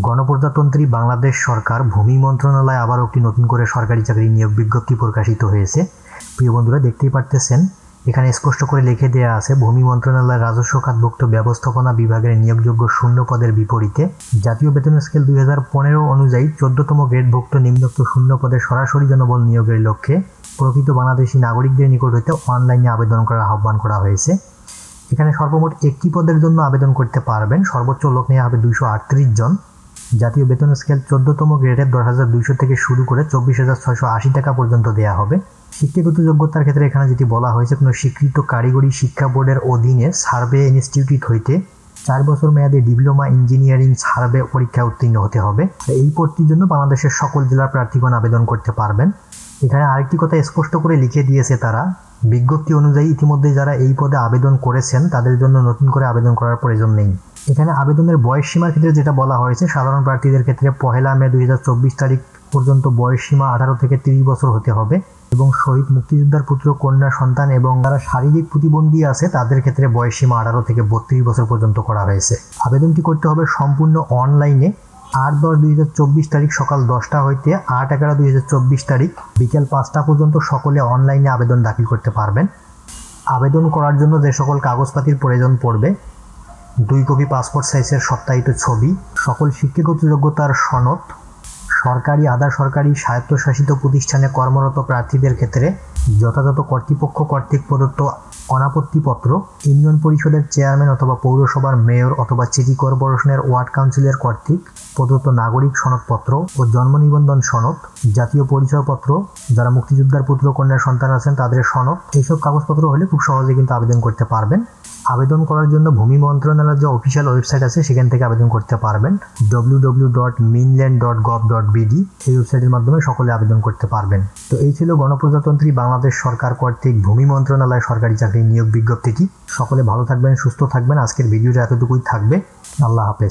গণপ্রজাতন্ত্রী বাংলাদেশ সরকার ভূমি মন্ত্রণালয় আবারও একটি নতুন করে সরকারি চাকরি নিয়োগ বিজ্ঞপ্তি প্রকাশিত হয়েছে। প্রিয় বন্ধুরা, দেখতেই পারতেছেন এখানে স্পষ্ট করে লিখে দেওয়া আছে, ভূমি মন্ত্রণালয়ের রাজস্ব খাতভুক্ত ব্যবস্থাপনা বিভাগের নিয়োগযোগ্য শূন্য পদের বিপরীতে জাতীয় বেতন স্কেল 2015 অনুযায়ী 14তম গ্রেডভুক্ত নিম্নোক্ত শূন্য পদে সরাসরি জনবল নিয়োগের লক্ষ্যে প্রকৃত বাংলাদেশি নাগরিকদের নিকট হইতে অনলাইনে আবেদন করার আহ্বান করা হয়েছে। এখানে সর্বমোট একটি পদের জন্য আবেদন করতে পারবেন। সর্বোচ্চ লোক নেওয়া হবে 238 জন। জাতীয় বেতন স্কেল 14তম গ্রেডের 10,200 থেকে শুরু করে 24,680 টাকা পর্যন্ত দেওয়া হবে। শিক্ষাগত যোগ্যতার ক্ষেত্রে এখানে যেটি বলা হয়েছে, কোনো স্বীকৃত কারিগরি শিক্ষা বোর্ডের অধীনে সার্ভে ইনস্টিটিউট হইতে 4 বছর মেয়াদী ডিপ্লোমা ইঞ্জিনিয়ারিং সার্ভে পরীক্ষা উত্তীর্ণ হতে হবে। এই পদটির জন্য বাংলাদেশের সকল জেলার প্রার্থীগণ আবেদন করতে পারবেন। এখানে আরেকটি কথা স্পষ্ট করে লিখে দিয়েছে তারা, বিজ্ঞপ্তি অনুযায়ী ইতিমধ্যে যারা এই পদে আবেদন করেছেন তাদের জন্য নতুন করে আবেদন করার প্রয়োজন নেই। এখানে আবেদনের বয়স সীমার ক্ষেত্রে যেটা বলা হয়েছে, সাধারণ প্রার্থীদের ক্ষেত্রে 1 মে 2024 তারিখ পর্যন্ত বয়স সীমা 18 থেকে 30 বছর হতে হবে এবং শহীদ মুক্তিযোদ্ধার পুত্র কন্যা সন্তান এবং যারা শারীরিক প্রতিবন্ধী আছে তাদের ক্ষেত্রে বয়স সীমা 18 থেকে 32 বছর পর্যন্ত করা হয়েছে। আবেদনটি করতে হবে সম্পূর্ণ অনলাইনে 8/10/2024 তারিখ সকাল 10টা হইতে 8/11/2024 তারিখ বিকেল 5টা পর্যন্ত সকলে অনলাইনে আবেদন দাখিল করতে পারবেন। আবেদন করার জন্য যে সকল কাগজপাতির প্রয়োজন পড়বে, 2 কপি পাসপোর্ট সাইজের সত্যায়িত ছবি, সকল শিক্ষাগত যোগ্যতার সনদ, সরকারি আধা সরকারি স্বায়ত্তশাসিত প্রতিষ্ঠানে কর্মরত প্রার্থীদের ক্ষেত্রে যথাযথ কর্তৃপক্ষ কর্তৃক প্রদত্ত অনাপত্তিপত্র, ইউনিয়ন পরিষদের চেয়ারম্যান অথবা পৌরসভার মেয়র অথবা সিটি কর্পোরেশনের ওয়ার্ড কাউন্সিলের কর্তৃক প্রদত্ত নাগরিক সনদপত্র ও জন্ম নিবন্ধন সনদ, জাতীয় পরিচয়পত্র, যারা মুক্তিযোদ্ধার পুত্র কন্যার সন্তান আছেন তাদের সনদ, এইসব কাগজপত্র হলে খুব সহজে কিন্তু আবেদন করতে পারবেন। আবেদন করার জন্য ভূমি মন্ত্রণালয়ের যে অফিসিয়াল ওয়েবসাইট আছে সেখান থেকে আবেদন করতে পারবেন, www.mainland.gov.bd। এই ওয়েবসাইটের মাধ্যমে সকলে আবেদন করতে পারবেন। তো এই ছিল গণপ্রজাতন্ত্রী বাংলাদেশ সরকার কর্তৃক ভূমি মন্ত্রণালয় সরকারি চাকরি নিয়োগ বিজ্ঞপ্তিটি। সকলে ভালো থাকবেন, সুস্থ থাকবেন। আজকের ভিডিওটা এতটুকুই থাকবে। আল্লাহ হাফেজ।